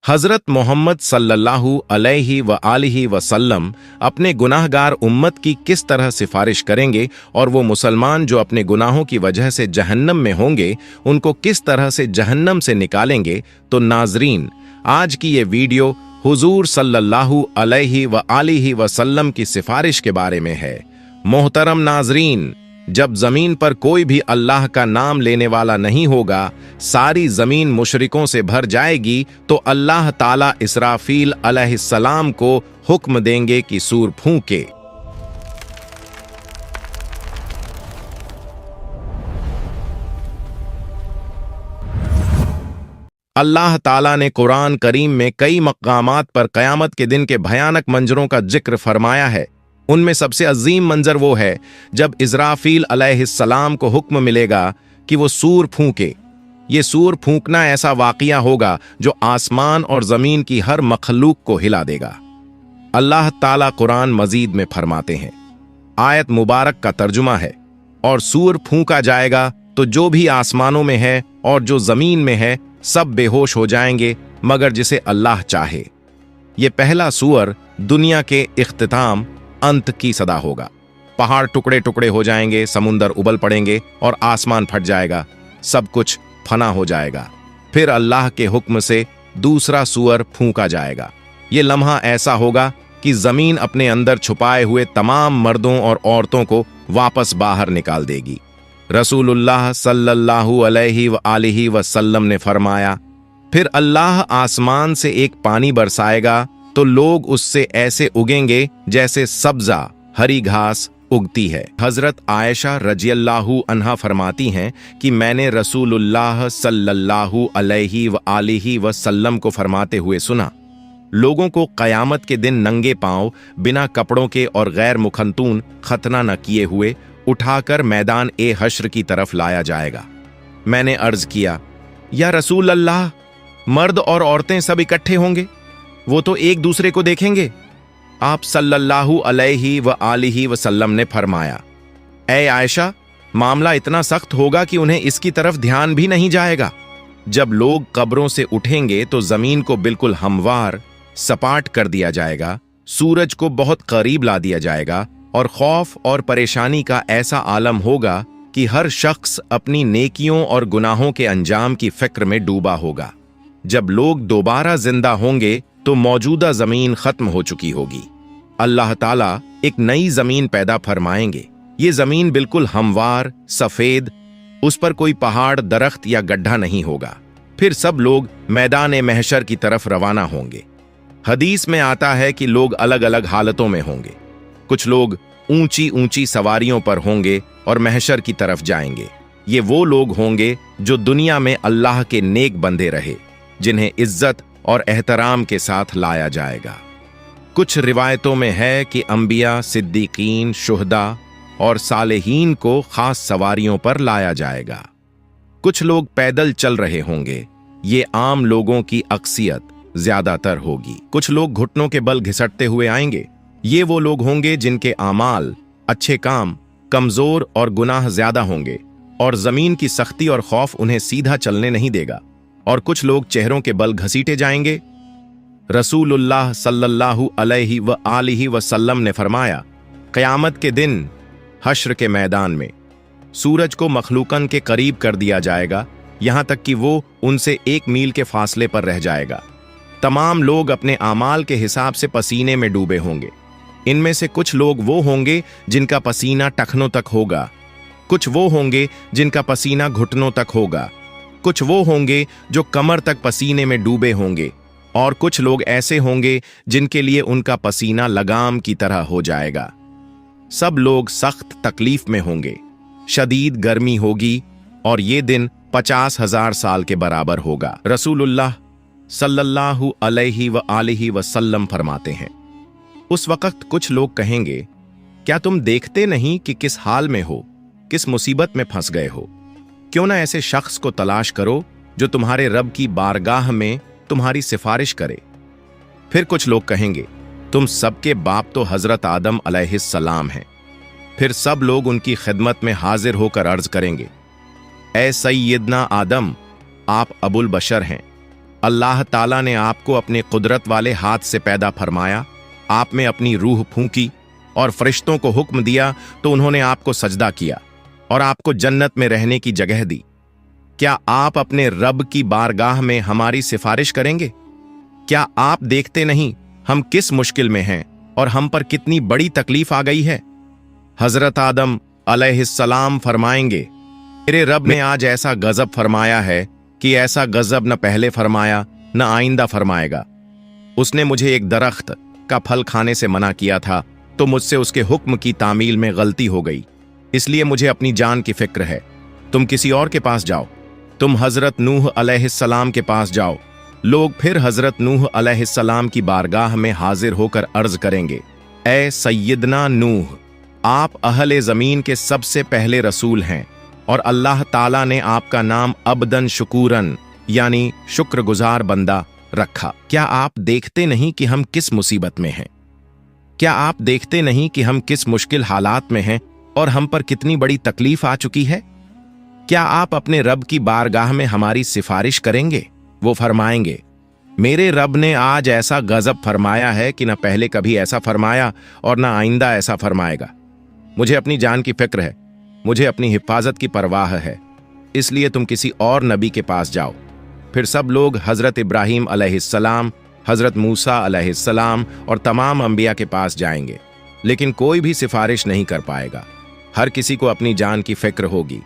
हजरत मोहम्मद सल्लल्लाहु अलैहि व आलिहि वसल्लम अपने गुनाहगार उम्मत की किस तरह सिफारिश करेंगे और वो मुसलमान जो अपने गुनाहों की वजह से जहन्नम में होंगे उनको किस तरह से जहन्नम से निकालेंगे। तो नाजरीन, आज की ये वीडियो हुजूर सल्लल्लाहु अलैहि व आलिहि वसल्लम की सिफारिश के बारे में है। मोहतरम नाजरीन, जब जमीन पर कोई भी अल्लाह का नाम लेने वाला नहीं होगा, सारी जमीन मुशरिकों से भर जाएगी, तो अल्लाह ताला इसराफील अलैहिस्सलाम को हुक्म देंगे कि सूर फूंके। अल्लाह ताला ने कुरान करीम में कई मकामात पर कयामत के दिन के भयानक मंजरों का जिक्र फरमाया है। उनमें सबसे अजीम मंजर वो है जब इज़राफील अलैहिस्सलाम को हुक्म मिलेगा कि वो सूर फूंके। ये सूर फूंकना ऐसा वाक़िया होगा जो आसमान और ज़मीन की हर मखलूक को हिला देगा। अल्लाह ताला कुरान मजीद में फरमाते हैं, आयत मुबारक का तर्जुमा है, और सूर फूंका जाएगा तो जो भी आसमानों में है और जो ज़मीन में है सब बेहोश हो जाएंगे मगर जिसे अल्लाह चाहे। ये पहला सूअर दुनिया के इख्तिताम अंत की सदा होगा। पहाड़ टुकड़े टुकड़े हो जाएंगे, समुंदर उबल पड़ेंगे और आसमान फट जाएगा, सब कुछ फना हो जाएगा। फिर अल्लाह के हुक्म से दूसरा सूअर फूंका जाएगा। ये लम्हा ऐसा होगा कि जमीन अपने अंदर छुपाए हुए तमाम मर्दों और औरतों को वापस बाहर निकाल देगी। रसूलुल्लाह सल्लल्लाहु अलैहि व आलिहि वसल्लम ने फरमाया, फिर अल्लाह आसमान से एक पानी बरसाएगा तो लोग उससे ऐसे उगेंगे जैसे सब्जा हरी घास उगती है। हजरत आयशा रजियल्लाहु अन्हा फरमाती हैं कि मैंने रसूलुल्लाह सल्लल्लाहु अलैहि व आलिहि वसल्लम को फरमाते हुए सुना, लोगों को कयामत के दिन नंगे पांव बिना कपड़ों के और गैर मुखंतून खतना न किए हुए उठाकर मैदान ए हश्र की तरफ लाया जाएगा। मैंने अर्ज किया, या रसूल अल्लाह, मर्द और औरतें सब इकट्ठे होंगे, वो तो एक दूसरे को देखेंगे। आप सल्लल्लाहु अलैहि व आलिहि वसल्लम ने फरमाया, ऐ आयशा, मामला इतना सख्त होगा कि उन्हें इसकी तरफ ध्यान भी नहीं जाएगा। जब लोग कब्रों से उठेंगे तो जमीन को बिल्कुल हमवार सपाट कर दिया जाएगा, सूरज को बहुत करीब ला दिया जाएगा और खौफ और परेशानी का ऐसा आलम होगा कि हर शख्स अपनी नेकियों और गुनाहों के अंजाम की फिक्र में डूबा होगा। जब लोग दोबारा जिंदा होंगे तो मौजूदा जमीन खत्म हो चुकी होगी। अल्लाह ताला एक नई जमीन पैदा फरमाएंगे। ये जमीन बिल्कुल हमवार सफेद, उस पर कोई पहाड़ दरख्त या गड्ढा नहीं होगा। फिर सब लोग मैदान महशर की तरफ रवाना होंगे। हदीस में आता है कि लोग अलग अलग हालतों में होंगे। कुछ लोग ऊंची ऊंची सवारियों पर होंगे और महशर की तरफ जाएंगे। ये वो लोग होंगे जो दुनिया में अल्लाह के नेक बंदे रहे, जिन्हें इज्जत और एहतराम के साथ लाया जाएगा। कुछ रिवायतों में है कि अंबिया, सिद्दीकीन, शुहदा और सालेहीन को खास सवारियों पर लाया जाएगा। कुछ लोग पैदल चल रहे होंगे। ये आम लोगों की अक्सियत ज्यादातर होगी। कुछ लोग घुटनों के बल घिसटते हुए आएंगे। ये वो लोग होंगे जिनके आमाल, अच्छे काम कमजोर और गुनाह ज्यादा होंगे और जमीन की सख्ती और खौफ उन्हें सीधा चलने नहीं देगा। और कुछ लोग चेहरों के बल घसीटे जाएंगे। रसूलुल्लाह सल्लल्लाहु अलैहि व आलिहि वसल्लम ने फरमाया, क़यामत के दिन हश्र के मैदान में सूरज को मखलूकन के करीब कर दिया जाएगा, यहां तक कि वो उनसे 1 मील के फासले पर रह जाएगा। तमाम लोग अपने आमाल के हिसाब से पसीने में डूबे होंगे। इनमें से कुछ लोग वो होंगे जिनका पसीना टखनों तक होगा, कुछ वो होंगे जिनका पसीना घुटनों तक होगा, कुछ वो होंगे जो कमर तक पसीने में डूबे होंगे, और कुछ लोग ऐसे होंगे जिनके लिए उनका पसीना लगाम की तरह हो जाएगा। सब लोग सख्त तकलीफ में होंगे, शदीद गर्मी होगी और ये दिन 50,000 साल के बराबर होगा। रसूलुल्लाह सल्लल्लाहु अलैहि व आलिहि वसल्लम फरमाते हैं, उस वक्त कुछ लोग कहेंगे, क्या तुम देखते नहीं कि किस हाल में हो, किस मुसीबत में फंस गए हो? क्यों ना ऐसे शख्स को तलाश करो जो तुम्हारे रब की बारगाह में तुम्हारी सिफारिश करे। फिर कुछ लोग कहेंगे, तुम सबके बाप तो हजरत आदम अलैहिस्सलाम हैं। फिर सब लोग उनकी खिदमत में हाजिर होकर अर्ज करेंगे, ए सैयदना आदम, आप अबुल बशर हैं। अल्लाह ताला ने आपको अपने कुदरत वाले हाथ से पैदा फरमाया, आप में अपनी रूह फूंकी और फरिश्तों को हुक्म दिया तो उन्होंने आपको सजदा किया और आपको जन्नत में रहने की जगह दी। क्या आप अपने रब की बारगाह में हमारी सिफारिश करेंगे? क्या आप देखते नहीं हम किस मुश्किल में हैं और हम पर कितनी बड़ी तकलीफ आ गई है? हजरत आदम अलैहिस्सलाम फरमाएंगे, मेरे रब ने आज ऐसा गजब फरमाया है कि ऐसा गजब न पहले फरमाया न आइंदा फरमाएगा। उसने मुझे एक दरख्त का फल खाने से मना किया था तो मुझसे उसके हुक्म की तामील में गलती हो गई, इसलिए मुझे अपनी जान की फिक्र है। तुम किसी और के पास जाओ, तुम हजरत नूह अलैहिस्सलाम के पास जाओ। लोग फिर हजरत नूह अलैहिस्सलाम की बारगाह में हाजिर होकर अर्ज करेंगे, ए सैयदना नूह, आप अहले जमीन के सबसे पहले रसूल हैं और अल्लाह ताला ने आपका नाम अब्दन शुकूरन यानी शुक्रगुजार बंदा रखा। क्या आप देखते नहीं कि हम किस मुसीबत में हैं? क्या आप देखते नहीं कि हम किस मुश्किल हालात में हैं और हम पर कितनी बड़ी तकलीफ आ चुकी है? क्या आप अपने रब की बारगाह में हमारी सिफारिश करेंगे? वो फरमाएंगे, मेरे रब ने आज ऐसा गजब फरमाया है कि न पहले कभी ऐसा फरमाया और न आइंदा ऐसा फरमाएगा। मुझे अपनी जान की फिक्र है, मुझे अपनी हिफाजत की परवाह है, इसलिए तुम किसी और नबी के पास जाओ। फिर सब लोग हजरत इब्राहीम अलैहिस्सलाम, हजरत मूसा अलैहिस्सलाम और तमाम अंबिया के पास जाएंगे, लेकिन कोई भी सिफारिश नहीं कर पाएगा। हर किसी को अपनी जान की फिक्र होगी।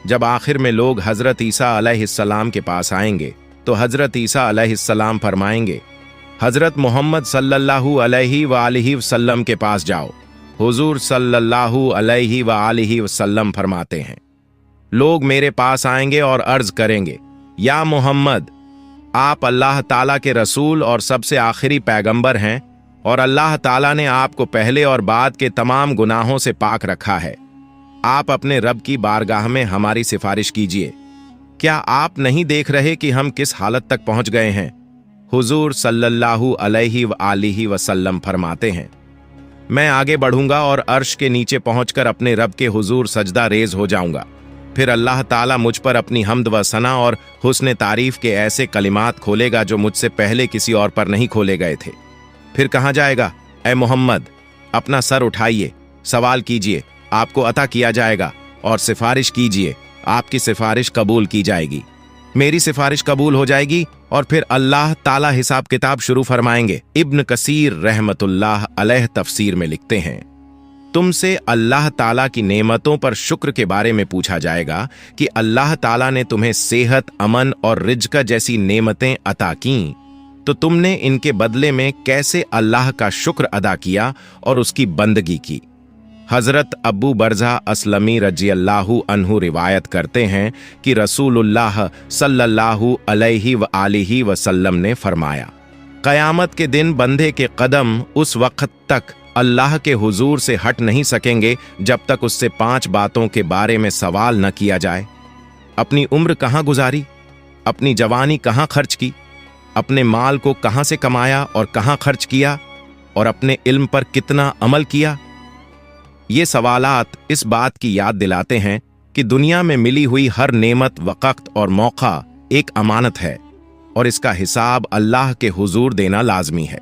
जब आखिर में लोग हजरत ईसा अलैहिस्सलाम के पास आएंगे तो हजरत ईसा अलैहिस्सलाम फरमाएंगे, हजरत मोहम्मद सल्लल्लाहु अलैहि वालिहि वसल्लम के पास जाओ। हुजूर सल्लल्लाहु अलैहि वालिहि वसल्लम फरमाते हैं, लोग मेरे पास आएंगे और अर्ज करेंगे, या मोहम्मद, आप अल्लाह ताला के रसूल और सबसे आखिरी पैगंबर हैं और अल्लाह ताला ने आपको पहले और बाद के तमाम गुनाहों से पाक रखा है। आप अपने रब की बारगाह में हमारी सिफारिश कीजिए। क्या आप नहीं देख रहे कि हम किस हालत तक पहुंच गए हैं? हुजूर सल्लल्लाहु अलैहि वालिहि वसल्लम फरमाते हैं, मैं आगे बढ़ूंगा और अर्श के नीचे पहुंचकर अपने रब के हुजूर सजदा रेज हो जाऊंगा। फिर अल्लाह ताला मुझ पर अपनी हम्द व सना और हुस्न तारीफ के ऐसे कलिमात खोलेगा जो मुझसे पहले किसी और पर नहीं खोले गए थे। फिर कहा जाएगा, ए मोहम्मद, अपना सर उठाइए, सवाल कीजिए, आपको अता किया जाएगा, और सिफारिश कीजिए, आपकी सिफारिश कबूल की जाएगी। मेरी सिफारिश कबूल हो जाएगी और फिर अल्लाह ताला हिसाब किताब शुरू फरमाएंगे। इब्न कसीर रहमतुल्लाह अलैह तफसीर में लिखते हैं, तुमसे अल्लाह ताला की नेमतों पर शुक्र के बारे में पूछा जाएगा कि अल्लाह ताला ने तुम्हें सेहत, अमन और रिज्क जैसी नेमतें अता कीं, तो तुमने इनके बदले में कैसे अल्लाह का शुक्र अदा किया और उसकी बंदगी की। हजरत अबू बरज़ा असलमी रज़ियल्लाहु अन्हु रिवायत करते हैं कि रसूलुल्लाह सल्लल्लाहु अलैहि वालिहि वसल्लम ने फरमाया, क़यामत के दिन बंदे के कदम उस वक्त तक अल्लाह के हुजूर से हट नहीं सकेंगे जब तक उससे 5 बातों के बारे में सवाल न किया जाए। अपनी उम्र कहाँ गुजारी, अपनी जवानी कहाँ खर्च की, अपने माल को कहाँ से कमाया और कहाँ खर्च किया, और अपने इल्म पर कितना अमल किया। ये सवालात इस बात की याद दिलाते हैं कि दुनिया में मिली हुई हर नेमत, वक़्त और मौका एक अमानत है और इसका हिसाब अल्लाह के हुजूर देना लाजमी है।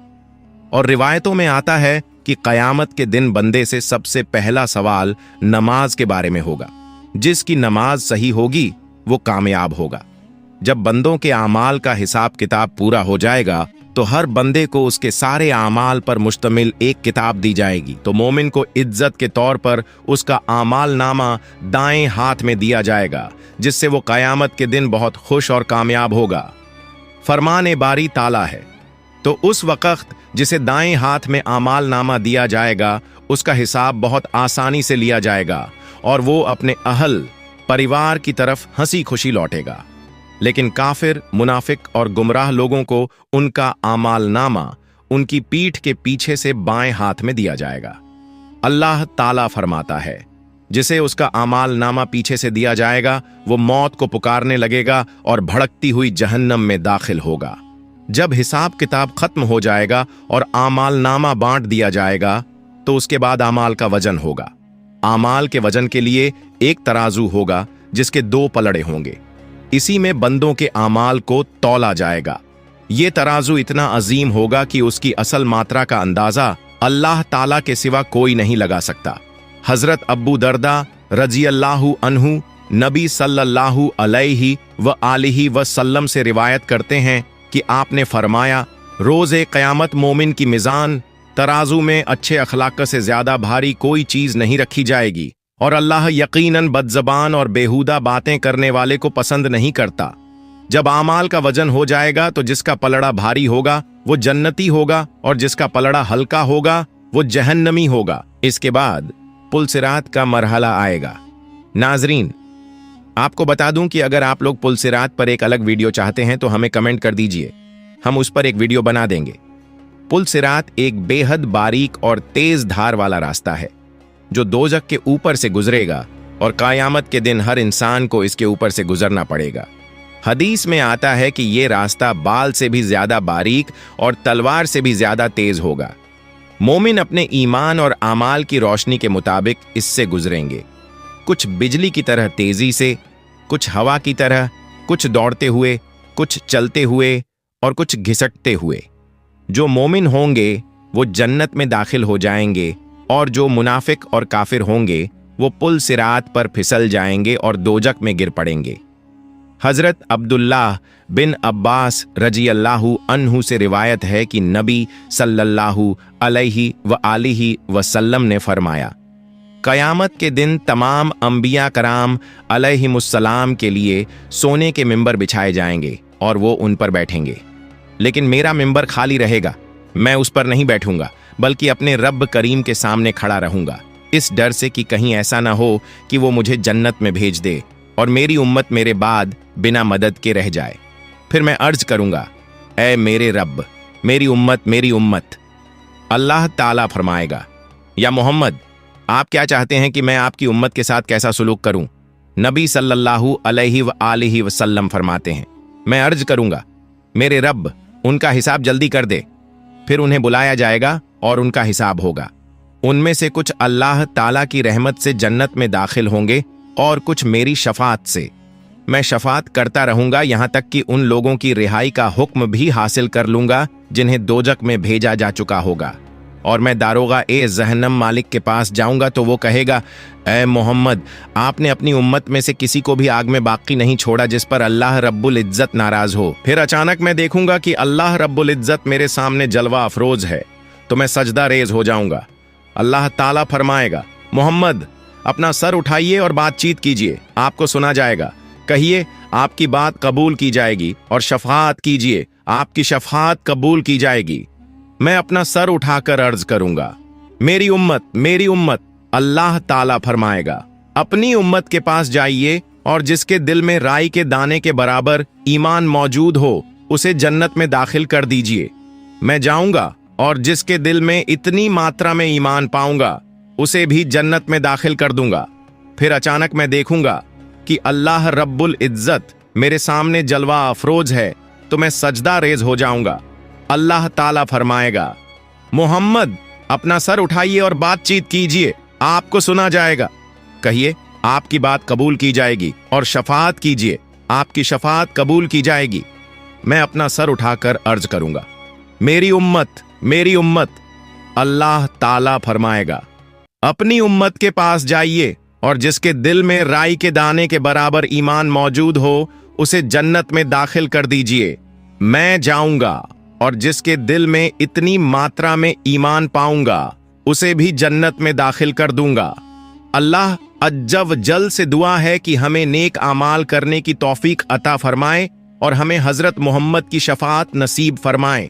और रिवायतों में आता है कि क़यामत के दिन बंदे से सबसे पहला सवाल नमाज के बारे में होगा। जिसकी नमाज सही होगी वो कामयाब होगा। जब बंदों के आमाल का हिसाब किताब पूरा हो जाएगा तो हर बंदे को उसके सारे आमाल पर मुश्तमिल एक किताब दी जाएगी। तो मोमिन को इज्जत के तौर पर उसका आमाल नामा दाएं हाथ में दिया जाएगा, जिससे वो क़यामत के दिन बहुत खुश और कामयाब होगा। फरमान बारी ताला है, तो उस वक़्त जिसे दाएं हाथ में आमाल नामा दिया जाएगा उसका हिसाब बहुत आसानी से लिया जाएगा और वो अपने अहल परिवार की तरफ हंसी खुशी लौटेगा। लेकिन काफिर, मुनाफिक और गुमराह लोगों को उनका आमाल नामा उनकी पीठ के पीछे से बाएं हाथ में दिया जाएगा। अल्लाह ताला फरमाता है, जिसे उसका आमाल नामा पीछे से दिया जाएगा वो मौत को पुकारने लगेगा और भड़कती हुई जहन्नम में दाखिल होगा। जब हिसाब किताब खत्म हो जाएगा और आमाल नामा बांट दिया जाएगा तो उसके बाद आमाल का वजन होगा। आमाल के वजन के लिए एक तराजू होगा जिसके 2 पलड़े होंगे। इसी में बंदों के आमाल को तौला जाएगा। ये तराजू इतना अजीम होगा कि उसकी असल मात्रा का अंदाजा अल्लाह ताला के सिवा कोई नहीं लगा सकता। हजरत अब्बू दर्दा रजी अल्लाहु अन्हु नबी सल्लल्लाहु अलैहि व आलिहि वसल्लम से रिवायत करते हैं कि आपने फरमाया, रोज़े क़यामत मोमिन की मिज़ान तराजू में अच्छे अखलाक से ज्यादा भारी कोई चीज नहीं रखी जाएगी, और अल्लाह यकीनन बदज़बान और बेहुदा बातें करने वाले को पसंद नहीं करता। जब आमाल का वजन हो जाएगा तो जिसका पलड़ा भारी होगा वो जन्नती होगा और जिसका पलड़ा हल्का होगा वो जहन्नमी होगा। इसके बाद पुलसिरात का मरहला आएगा। नाजरीन, आपको बता दूं कि अगर आप लोग पुलसिरात पर एक अलग वीडियो चाहते हैं तो हमें कमेंट कर दीजिए, हम उस पर एक वीडियो बना देंगे। पुलसिरात एक बेहद बारीक और तेज धार वाला रास्ता है जो दोजख के ऊपर से गुजरेगा और क़यामत के दिन हर इंसान को इसके ऊपर से गुजरना पड़ेगा। हदीस में आता है कि ये रास्ता बाल से भी ज्यादा बारीक और तलवार से भी ज्यादा तेज होगा। मोमिन अपने ईमान और आमाल की रोशनी के मुताबिक इससे गुजरेंगे, कुछ बिजली की तरह तेजी से, कुछ हवा की तरह, कुछ दौड़ते हुए, कुछ चलते हुए और कुछ घिसटते हुए। जो मोमिन होंगे वो जन्नत में दाखिल हो जाएंगे और जो मुनाफिक और काफिर होंगे वो पुल सिरात पर फिसल जाएंगे और दोजक में गिर पड़ेंगे। हजरत अब्दुल्लाह बिन अब्बास रजी अल्लाहु अन्हु से रिवायत है कि नबी सल्लल्लाहु अलैहि व आलिहि वसल्लम ने फरमाया, क़यामत के दिन तमाम अंबिया कराम अलैहिमुस्सलाम के लिए सोने के मिंबर बिछाए जाएंगे और वो उन पर बैठेंगे, लेकिन मेरा मिंबर खाली रहेगा। मैं उस पर नहीं बैठूंगा बल्कि अपने रब करीम के सामने खड़ा रहूंगा, इस डर से कि कहीं ऐसा ना हो कि वो मुझे जन्नत में भेज दे और मेरी उम्मत मेरे बाद बिना मदद के रह जाए। फिर मैं अर्ज करूंगा, ऐ मेरे रब, मेरी उम्मत। अल्लाह ताला फरमाएगा, या मोहम्मद, आप क्या चाहते हैं कि मैं आपकी उम्मत के साथ कैसा सुलूक करूं? नबी सल्लल्लाहु अलैहि व आलिहि वसल्लम फरमाते हैं, मैं अर्ज करूंगा, मेरे रब, उनका हिसाब जल्दी कर दे। फिर उन्हें बुलाया जाएगा और उनका हिसाब होगा। उनमें से कुछ अल्लाह ताला की रहमत से जन्नत में दाखिल होंगे और कुछ मेरी शफात से। मैं शफात करता रहूंगा यहां तक कि उन लोगों की रिहाई का हुक्म भी हासिल कर लूंगा जिन्हें दोजक में भेजा जा चुका होगा। और मैं दारोगा ए जहन्नम मालिक के पास जाऊंगा तो वो कहेगा, ऐ मोहम्मद, आपने अपनी उम्मत में से किसी को भी आग में बाकी नहीं छोड़ा जिस पर अल्लाह रब्बुल इज्जत नाराज हो। फिर अचानक मैं देखूंगा कि अल्लाह रब्बुल इज्जत मेरे सामने जलवा अफरोज है, तो मैं सजदा रेज हो जाऊंगा। अल्लाह ताला फरमाएगा, मोहम्मद, अपना सर उठाइए और बातचीत कीजिए, आपको सुना जाएगा। कहिए, आपकी बात कबूल की जाएगी, और शफात कीजिए, आपकी शफात कबूल की जाएगी। मैं अपना सर उठाकर अर्ज करूंगा, मेरी उम्मत। अल्लाह ताला फरमाएगा, अपनी उम्मत के पास जाइए और जिसके दिल में राई के दाने के बराबर ईमान मौजूद हो उसे जन्नत में दाखिल कर दीजिए। मैं जाऊंगा और जिसके दिल में इतनी मात्रा में ईमान पाऊंगा उसे भी जन्नत में दाखिल कर दूंगा। फिर अचानक मैं देखूंगा कि अल्लाह रब्बुल इज्जत मेरे सामने जलवा अफरोज है, तो मैं सजदा रेज हो जाऊंगा। अल्लाह ताला फरमाएगा, मोहम्मद, अपना सर उठाइए और बातचीत कीजिए, आपको सुना जाएगा। कहिए, आपकी बात कबूल की जाएगी, और शफात कीजिए, आपकी शफात कबूल की जाएगी। मैं अपना सर उठाकर अर्ज करूंगा, मेरी उम्मत। अल्लाह ताला फरमाएगा, अपनी उम्मत के पास जाइए और जिसके दिल में राई के दाने के बराबर ईमान मौजूद हो उसे जन्नत में दाखिल कर दीजिए। मैं जाऊंगा और जिसके दिल में इतनी मात्रा में ईमान पाऊंगा उसे भी जन्नत में दाखिल कर दूंगा। अल्लाह अज्जव जल से दुआ है कि हमें नेक आमाल करने की तौफीक अता फरमाए और हमें हजरत मोहम्मद की शफात नसीब फरमाए।